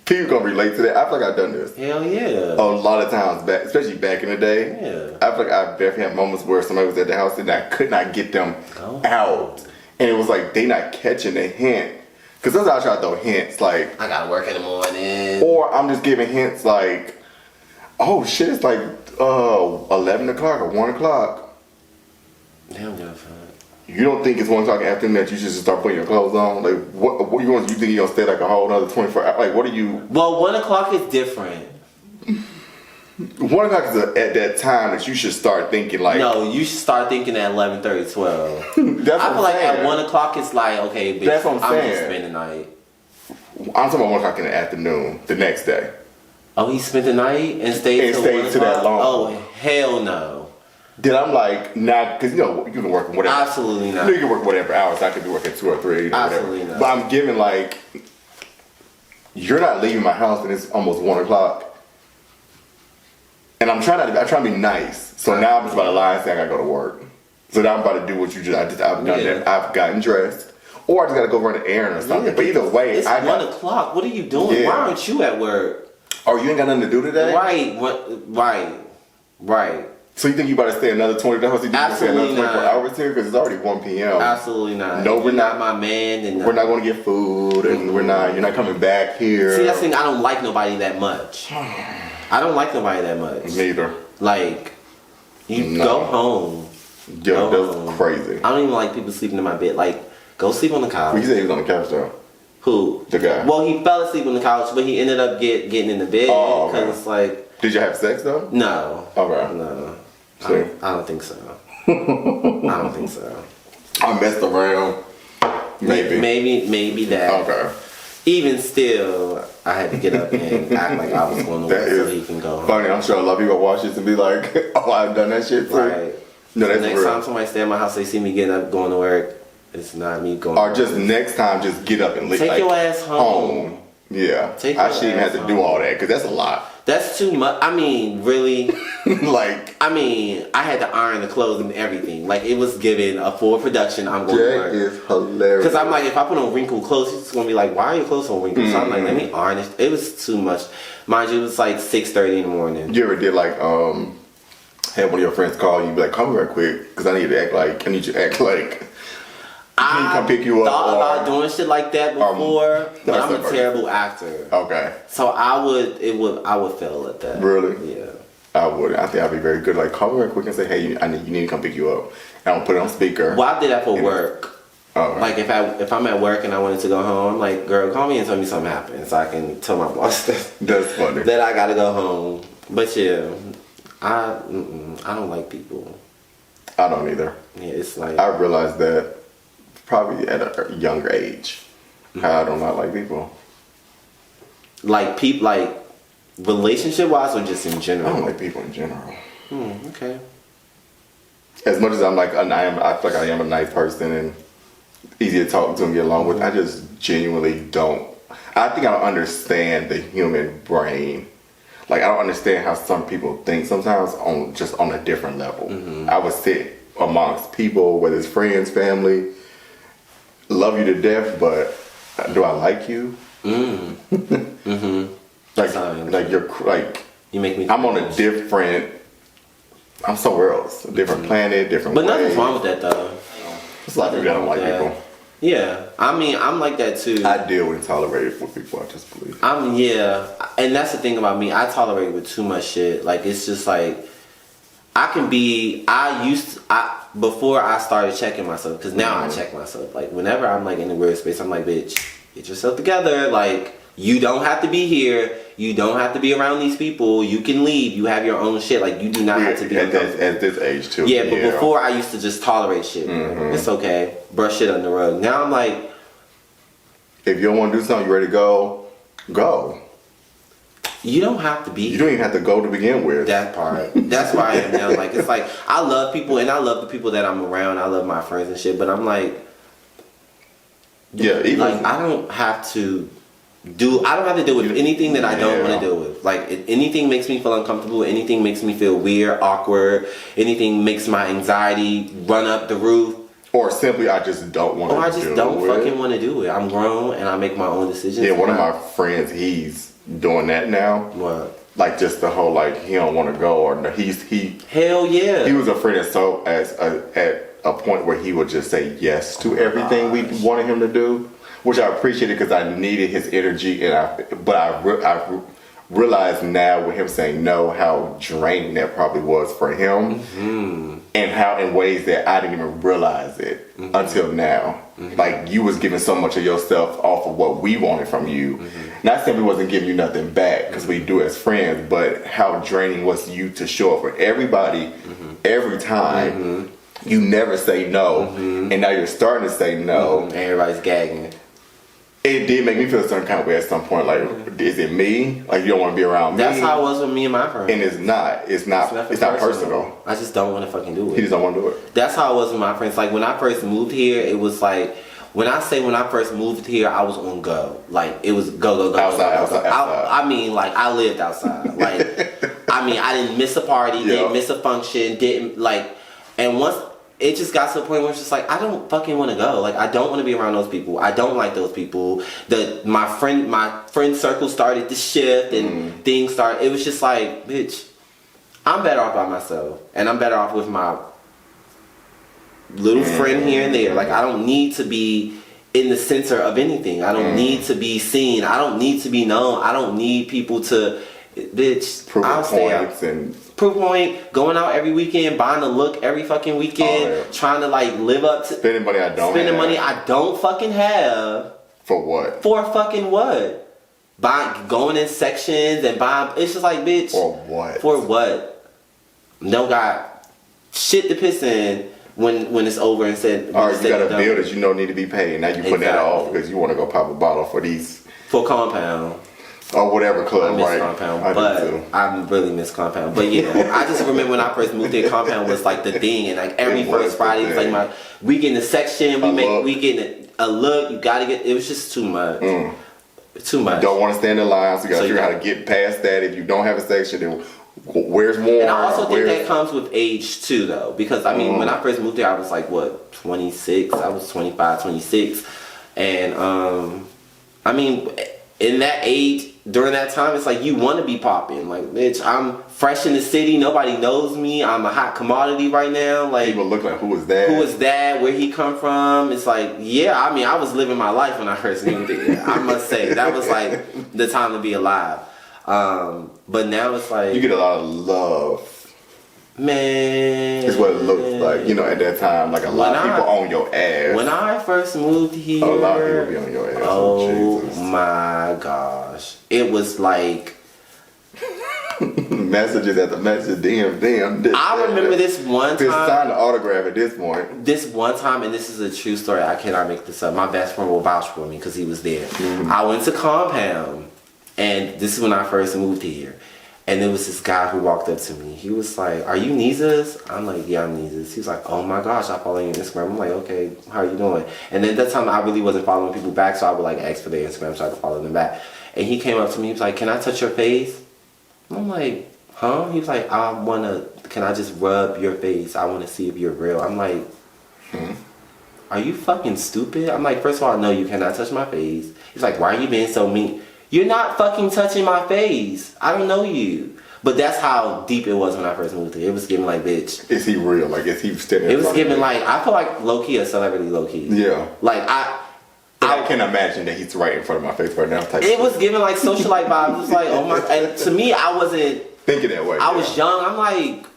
people gonna relate to that. I feel like I've done this. Hell yeah. A lot of times back, especially back in the day. Yeah. I feel like I've definitely had moments where somebody was at the house and I could not get them out. And it was like they not catching the hint. Because sometimes I try to throw hints like, I gotta work in the morning. or I'm just giving hints like, oh shit, it's like 11 o'clock or 1 o'clock. They don't give a fuck. You don't think it's 1 o'clock in the afternoon that you should just start putting your clothes on? Like, what you want? You think you're gonna stay like a whole another 24 hours? Like, what are you? Well, 1 o'clock is different. 1 o'clock is at that time that you should start thinking like. No, you should start thinking at 11:30, 12. That's what I feel like saying. at 1 o'clock it's like, okay, bitch, That's what I'm I'm saying. gonna spend the night. I'm talking about 1 o'clock in the afternoon, the next day. Oh, he spent the night and stayed till 1 to that o'clock? long. Oh, hell no. Then I'm like, nah, because you know you can work whatever. Absolutely not. You know, you can work whatever hours. I could be working 2 or 3. You know, Absolutely whatever. not. But I'm giving like, you're not leaving my house and it's almost 1 o'clock. And I'm trying to be nice. So now I'm just about to lie and say I gotta go to work. So now I'm about to do what you just. I've done that. I've gotten dressed, or I just gotta go run an errand or something. Yeah, but either way, it's 1 o'clock. What are you doing? Yeah. Why aren't you at work? Oh, you ain't got nothing to do today? Right. Right. So you think you about to stay another 20 hours? You think you stay another 24 hours here? Because it's already 1 p.m. Absolutely not. No, we're not my man. And we're not going to get food, and you're not coming back here. See, that's the thing. I don't like nobody that much. I don't like nobody that much. Neither. Like, you go home. Yo, Go that's home. crazy. I don't even like people sleeping in my bed. Like, go sleep on the couch. Well, you said he was on the couch though. Who? The guy. Well, he fell asleep on the couch, but he ended up getting in the bed Oh, because okay. it's like. Did you have sex though? No. Okay. No. See? I don't think so. I don't think so. I messed around. Maybe. Maybe that. Okay. Even still, I had to get up and act like I was going to work so he can go home. Funny. I'm sure a lot of people watch this and be like, "Oh, I've done that shit too." Right. No, that's Next real. time somebody stay at my house, they see me getting up, going to work. It's not me going. Or just next time, just get up and leave. Take your ass home. Yeah. Take I your shouldn't even ass have to do home. all that because that's a lot. That's too much. I mean, really. Like. I mean, I had to iron the clothes and everything. Like, it was given a full production. I'm going to That work. is hilarious. Because I'm like, if I put on wrinkled clothes, he's just going to be like, why are your clothes so wrinkled? So I'm like, let me iron it. It was too much. Mind you, it was like 6:30 in the morning. You ever did like had one of your friends call you, be like, "Come here real quick, because I need you to act like can you come pick you up?" I thought about doing shit like that before, but I'm a terrible actor. Okay. So I would fail at that. Really? Yeah. I would. I think I'd be very good. Like, call me real quick and say, "Hey, you need to come pick you up." And I'll put it on speaker. Well, I did that for work. Oh, right. Like if I'm at work and I wanted to go home, I'm like, girl, call me and tell me something happened, so I can tell my boss That's funny. that I gotta go home. But yeah, I don't like people. I don't either. Yeah, it's like I realized that probably at a younger age. How I do not like people. like people like relationship wise or just in I general. don't like people in general. Okay. As much as I feel like I am a nice person and easy to talk to and get along with, I just genuinely don't. I think I don't understand the human brain. Like, I don't understand how some people think sometimes on a different level. I would sit amongst people, whether it's friends, family, love you to death, but do I like you? Like you're like You make me. I'm on a different. I'm somewhere else, a different planet, different. But way. nothing's wrong with that though. It's like people that don't like people. Yeah, I mean, I'm like that too. I deal with tolerate with people. I just believe. Yeah, and that's the thing about me. I tolerate with too much shit. Like it's just like before I started checking myself, because now I check myself. Like whenever I'm like in a weird space, I'm like, bitch, get yourself together. Like you don't have to be here. You don't have to be around these people. You can leave. You have your own shit. Like you do not have to be at this age too. Yeah, but before I used to just tolerate shit. It's okay. Brush shit under the rug. Now I'm like, if you don't want to do something, you ready to go, go. you don't have to be. You don't even have to go to begin with. That part. That's where I am now. Like it's like I love people and I love the people that I'm around. I love my friends and shit. But I'm like, yeah, even like I don't have to deal with anything that I don't want to deal with. Like if anything makes me feel uncomfortable, anything makes me feel weird, awkward, anything makes my anxiety run up the roof. Or simply, I just don't want to do it. Or I just don't fucking want to do it. I'm grown and I make my own decisions. Yeah, one of my friends, he's doing that now. What? Like just the whole like he don't want to go or no, he. Hell yeah. He was a friend at a point where he would just say yes to everything we wanted him to do, which I appreciated because I needed his energy but I realize now with him saying no how draining that probably was for him, and how in ways that I didn't even realize it until now. Like you was giving so much of yourself off of what we wanted from you. Not saying we wasn't giving you nothing back because we do as friends, but how draining was you to show up for everybody every time. You never say no, and now you're starting to say no. Everybody's gagging. It did make me feel a certain kind of way at some point. Like, is it me? Like, you don't want to be around me? That's how it was with me and my friends. And it's not. It's not personal. I just don't want to fucking do it. He just don't want to do it. That's how it was with my friends. Like, when I first moved here, it was like, when I first moved here, I was on go. Like, it was go. Outside. I mean, like, I lived outside. Like, I mean, I didn't miss a party, didn't miss a function, and once it just got to the point where it's just like I don't fucking want to go. Like I don't want to be around those people. I don't like those people. My friend circle started to shift and things started. It was just like, bitch, I'm better off by myself, and I'm better off with my little friend here and there. Like I don't need to be in the center of anything. I don't need to be seen. I don't need to be known. I don't need people to, bitch. I'll stay out. Proof point, going out every weekend, buying a look every fucking weekend, trying to like live up to spending money I don't fucking have. For what? For fucking what? Going in sections and buying. It's just like, bitch. For what? For what? Don't got shit to piss in when it's over and said. Or you got a bill that you know need to be paid. Now you putting that off because you want to go pop a bottle for Compound. Or whatever club, I miss Compound, I really miss Compound. But yeah, I just remember when I first moved there, Compound was like the thing, and like every first Friday was like we get in the section, we get a look. You gotta get. It was just too much. Too much. Don't want to stand in line, so you gotta figure out how to get past that. If you don't have a section, then where's more? And I also think that comes with age too, though, because I mean, when I first moved there, I was like 26. I was 25, 26, and I mean, in that age. During that time, it's like you want to be popping. Like, bitch, I'm fresh in the city. Nobody knows me. I'm a hot commodity right now. Like, people look like, who is that? Who is that? Where he come from? It's like, yeah. I mean, I was living my life when I first moved there. I must say that was like the time to be alive. But now it's like you get a lot of love. Man, it's what it looks like. You know, at that time, like a lot of people on your ass. When I first moved here, a lot of people be on your ass. Oh my gosh, it was like men messages at the message, damn. I remember this one Just time. sign the autograph at this point. This one time, and this is a true story. I cannot make this up. My best friend will vouch for me because he was there. I went to Compound, and this is when I first moved here. And there was this guy who walked up to me. He was like, "Are you Neyzus?" I'm like, "Yeah, I'm Neyzus." He was like, "Oh my gosh, I follow you on Instagram." I'm like, "Okay, how are you doing?" And then at that time, I really wasn't following people back, so I would like ask for their Instagram so I could follow them back. And he came up to me. He was like, "Can I touch your face?" I'm like, "Huh?" He was like, "Can I just rub your face? I want to see if you're real." I'm like, "Are you fucking stupid?" I'm like, "First of all, no, you cannot touch my face." He's like, "Why are you being so mean?" You're not fucking touching my face. I don't know you. But that's how deep it was when I first moved here. It was giving like, bitch. Is he real? Like, is he standing? It was giving like, I feel like low key a celebrity, low key. Yeah. Like I can imagine that he's right in front of my face right now. It was giving like socialite vibes. It was like, oh my. And to me, I wasn't thinking that way. I was young. I'm like,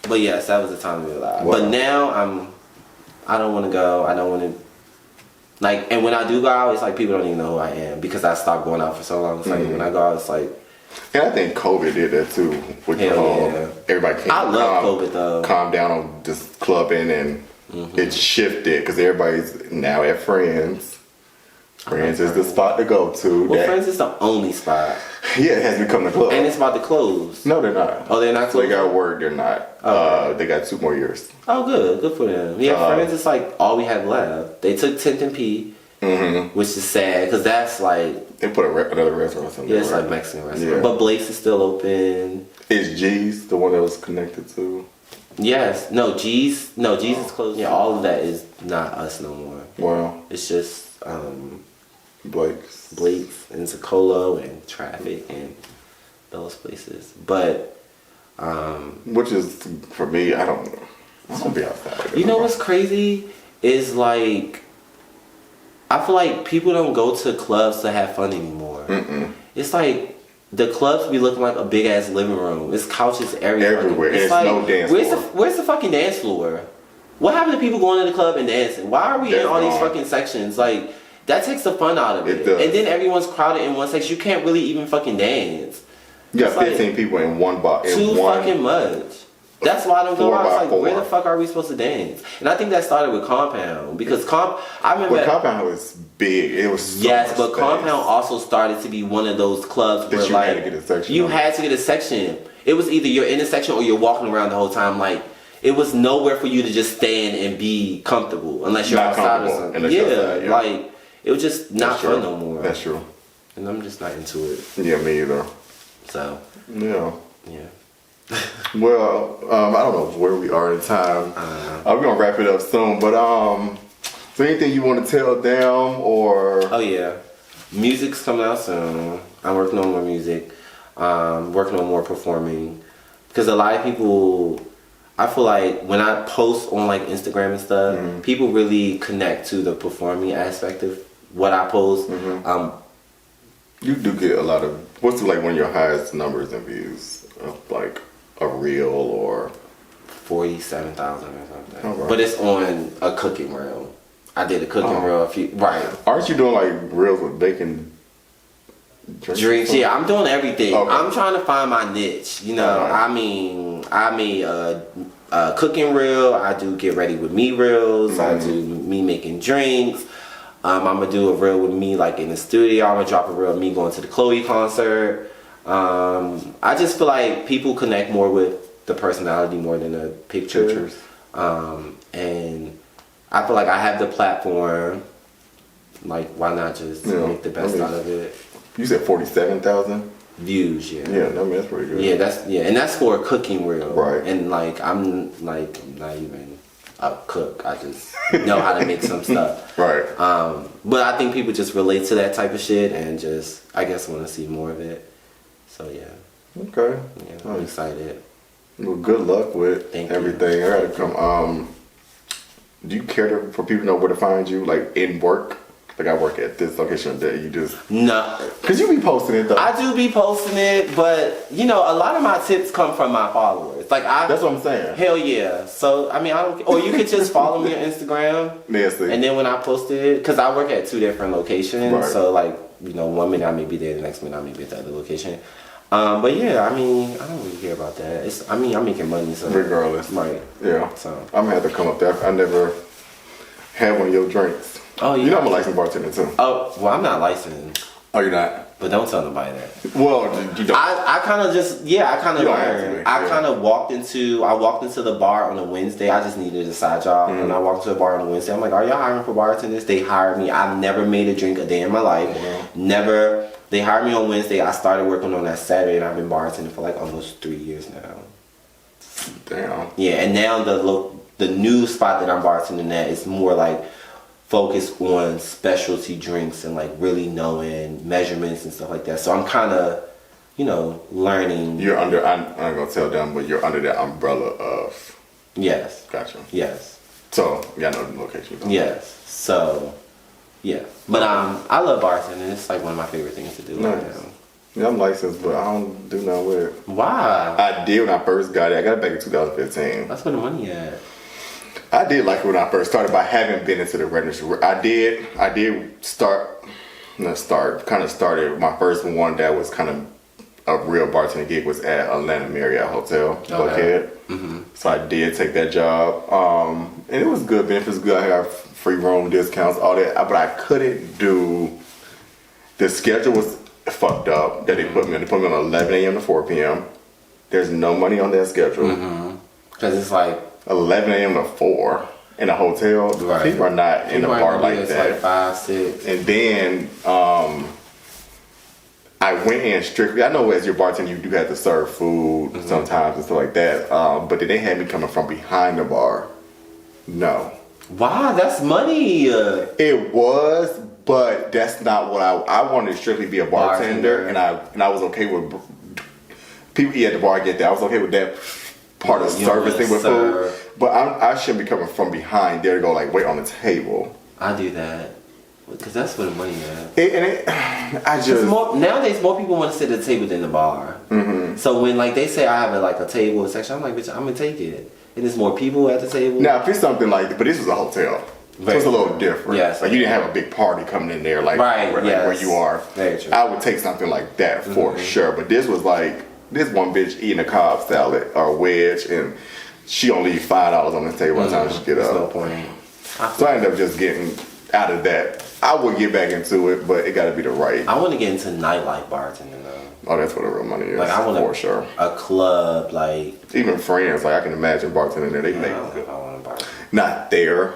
but yes, that was the time to realize. Wow. But now I don't want to go. I don't want to. Like, and when I do go out, it's like people don't even know who I am because I stopped going out for so long. It's like when I go out, it's like. And I think COVID did that too. With the whole, everybody came. I love COVID though. Calm down on this clubbing and it shifted because everybody's now at Friends. Friends is the spot to go to. Well, Friends is the only spot. Yeah, it has become the club. And it's about to close. No, they're not. Oh, they're not closing? They got word they're not. They got 2 more years. Oh, good. Good for them. Yeah, Friends is like all we have left. They took 10th and P, which is sad because that's like... They put another restaurant somewhere. Yeah, it's like Mexican restaurant. Yeah. But Blake's is still open. Is G's the one that was connected to? Yes. No, G's is closed. Yeah, all of that is not us no more. Wow. It's just... Blake's and Zacolo and Traffic and those places. But which is for me, I don't be outside. You know what's crazy is like I feel like people don't go to clubs to have fun anymore. It's like the clubs be looking like a big ass living room. It's couches everywhere. It's like, no dance floor. Where's the fucking dance floor? What happened to people going to the club and dancing? Why are we in all these fucking sections? Like that takes the fun out of it. And then everyone's crowded in one section. You can't really even fucking dance. You got 15 people in one box. Too fucking much. That's why I don't go out. It's like, where the 4x4. fuck are we supposed to dance? And I think that started with Compound. Because I remember... But Compound was big. It was so yes, much but space. Compound also started to be one of those clubs where you like... had to get a section. You had to get a section. It was either you're in a section or you're walking around the whole time. Like, it was nowhere for you to just stand and be comfortable. Unless you're outside or something. Yeah, like... It was just not fun no more. That's true. And I'm just not into it. Yeah, me either. So. Yeah. Yeah. Well, I don't know where we are in time. We're gonna wrap it up soon. But is there anything you want to tell them or? Oh yeah, music's coming out soon. I'm working on more music. Working on more performing. Because a lot of people, I feel like when I post on like Instagram and stuff, people really connect to the performing aspect of what I post. You do get a lot of. What's like one of your highest numbers and views of like a reel or 47,000 or something. Oh, right. But it's on a cooking reel. I did a cooking reel a few. Right. Aren't you doing like reels with bacon? Drinks, yeah, I'm doing everything. Okay. I'm trying to find my niche. You know, I mean, I made a cooking reel. I do get ready with me reels. I do me making drinks. I'm gonna do a reel with me like in the studio. I'm gonna drop a reel of me going to the Chloe concert. I just feel like people connect more with the personality more than the pictures. And I feel like I have the platform. Like, why not just make the best out of it? You said 47,000 views. Yeah. Yeah, I mean that's pretty good. Yeah, and that's for a cooking reel. Right. And like I'm like not even a cook. I just know how to make some stuff. Right. But I think people just relate to that type of shit and just I guess want to see more of it. So yeah. Okay. Yeah, I'm excited. Well, good luck with everything. I gotta come. Do you care for people to know where to find you, like in work? Like I work at this location that you just no, cause you be posting it though. I do be posting it, but you know a lot of my tips come from my followers. Like that's what I'm saying. Hell yeah. So I mean I don't. Or you could just follow me on Instagram. Nasty. And then when I post it, cause I work at 2 different locations, right. So like you know 1 minute I may be there, the next minute I may be at the other location. But yeah, I mean, I don't really care about that. I'm making money, so Regardless. right? Yeah. So I'm gonna have to come up there. I never had one of your drinks. oh, yeah. You know I'm a licensed bartender too. Oh, well, I'm not licensed, Oh, you're not? but don't tell nobody that. Well, you don't. I kind of just You don't have to learned. be, I yeah. kind of walked into the bar on a Wednesday. I just needed a side job, and I walked to the bar on a Wednesday. I'm like, "Are y'all hiring for bartenders?" They hired me. I've never made a drink a day in my life. Wow. Never. They hired me on Wednesday. I started working on that Saturday, and I've been bartending for like almost 3 years now. Damn. Yeah, and now the new spot that I'm bartending at is more like focused on specialty drinks and like really knowing measurements and stuff like that. So I'm kind of, learning. You're under, I'm not gonna tell them, but you're under that umbrella of. Yes. Gotcha. Yes. So, yeah, I know the location. Yes. So, yeah. But I love bartending. It's like one of my favorite things to do right Nice. now. Yeah, I'm licensed, but I don't do nothing with it. Why? I did when I first got it. I got it back in 2015. That's where the money at. I did like it when I first started, but I haven't been into the register. I did started. My first one that was kind of a real bartending gig was at Atlanta Marriott Hotel, Buckhead. Mm-hmm. So I did take that job, and it was good. Benefits good. I got free room discounts, all that. But I couldn't do. The schedule was fucked up that they put me on. They put me on 11 a.m. to 4 p.m. There's no money on that schedule. Because it's like 11 a.m. to 4 in a hotel. Right. People are not in a bar like that. Like 5, 6. And then I went in strictly. I know as your bartender, you do have to serve food sometimes and stuff like that. But then they had me coming from behind the bar. No. Wow, that's money. It was, but that's not what I wanted to strictly be a bartender. And I was okay with people eat at the bar. I get that. I was okay with that part of servicing with food. But I shouldn't be coming from behind there to go like wait on the table. I do that because that's where the money is. Nowadays more people want to sit at the table than the bar. Mm-hmm. So when like they say I have a table or section, I'm like, bitch, I'm gonna take it. And there's more people at the table. Now if it's something like, but this was a hotel, so it's a little different. Yes, like you didn't have a big party coming in there like where you are. Very true. I would take something like that for sure. But this was like this one bitch eating a Cobb salad or a wedge, and she only leave $5 on the table by the time she get up. There's no point. So I ended up just getting out of that. I would get back into it, but it got to be the right. I want to get into nightlife bartending though. Oh, that's where the real money is. Like I want for sure. A club like. Even friends, like I can imagine bartending there. They make I want to bartend. not there,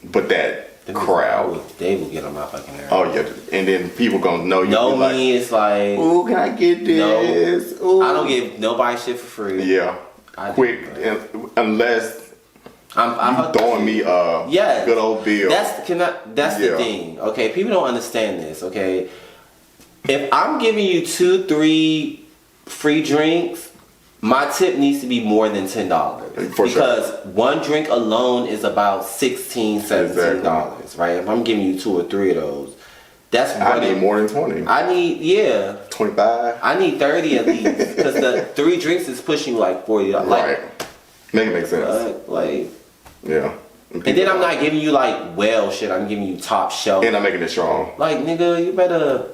but that crowd. They will get on my fucking nerves. Oh yeah, and then people gonna know you. Know like, me, it's like. Ooh, can I get this? No, Ooh. I don't give nobody shit for free. Yeah, quick, unless. I'm throwing me a good old bill. That's the thing. Okay, people don't understand this. Okay, if I'm giving you 2-3 free drinks, my tip needs to be more than $10 because one drink alone is about $16-$17. Right? If I'm giving you 2 or 3 of those, I need more than 20. I need 25. I need 30 at least because the 3 drinks is pushing like $40. Right. Make sense. Yeah. And then I'm not giving you like shit. I'm giving you top shelf. And I'm making it strong. Like nigga, you better.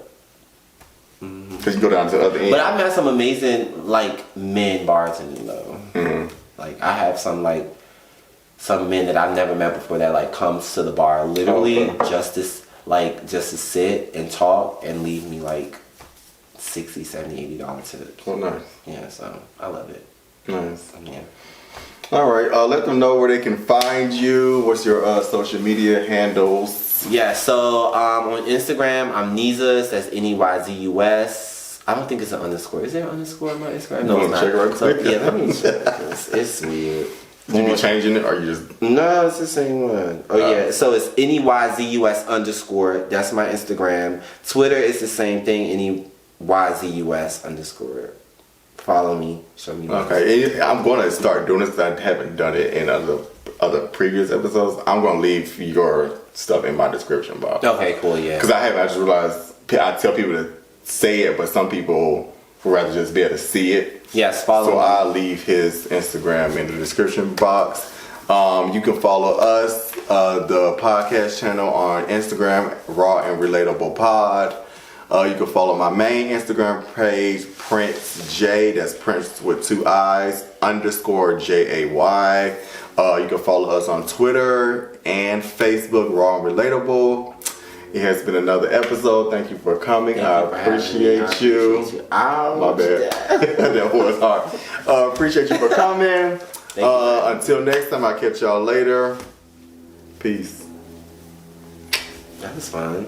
Cause you go down to the other end. But I've met some amazing like men bartending though. Mm-hmm. Like I have some men that I've never met before that like comes to the bar literally just to sit and talk and leave me like $60, $70, $80 tips. Oh nice. Yeah, so I love it. Nice. Yeah. All right, let them know where they can find you. What's your social media handles? Yeah, so on Instagram, I'm Neyzus. That's Neyzus. I don't think it's an underscore. Is there an underscore on my Instagram? No, it's not. Check right quick? Yeah, let me check. It's weird. You be changing it, or you just? No, it's the same one. Oh yeah, so it's Neyzus_. That's my Instagram. Twitter is the same thing. Neyzus_. Follow me, show me. Okay, I'm going to start doing this because I haven't done it in other previous episodes. I'm going to leave your stuff in my description box. Okay, cool, yeah. Because I just realized I tell people to say it, but some people would rather just be able to see it. Yes, follow me. So I'll leave his Instagram in the description box. You can follow us, the podcast channel on Instagram, Raw and Relatable Pod. You can follow my main Instagram page, Prince J. That's Prince with 2 I's _JAY. You can follow us on Twitter and Facebook, Raw and Relatable. It has been another episode. Thank you for coming. I appreciate you. My bad. That was hard. Appreciate you for coming. Until next time, I'll catch y'all later. Peace. That was fun.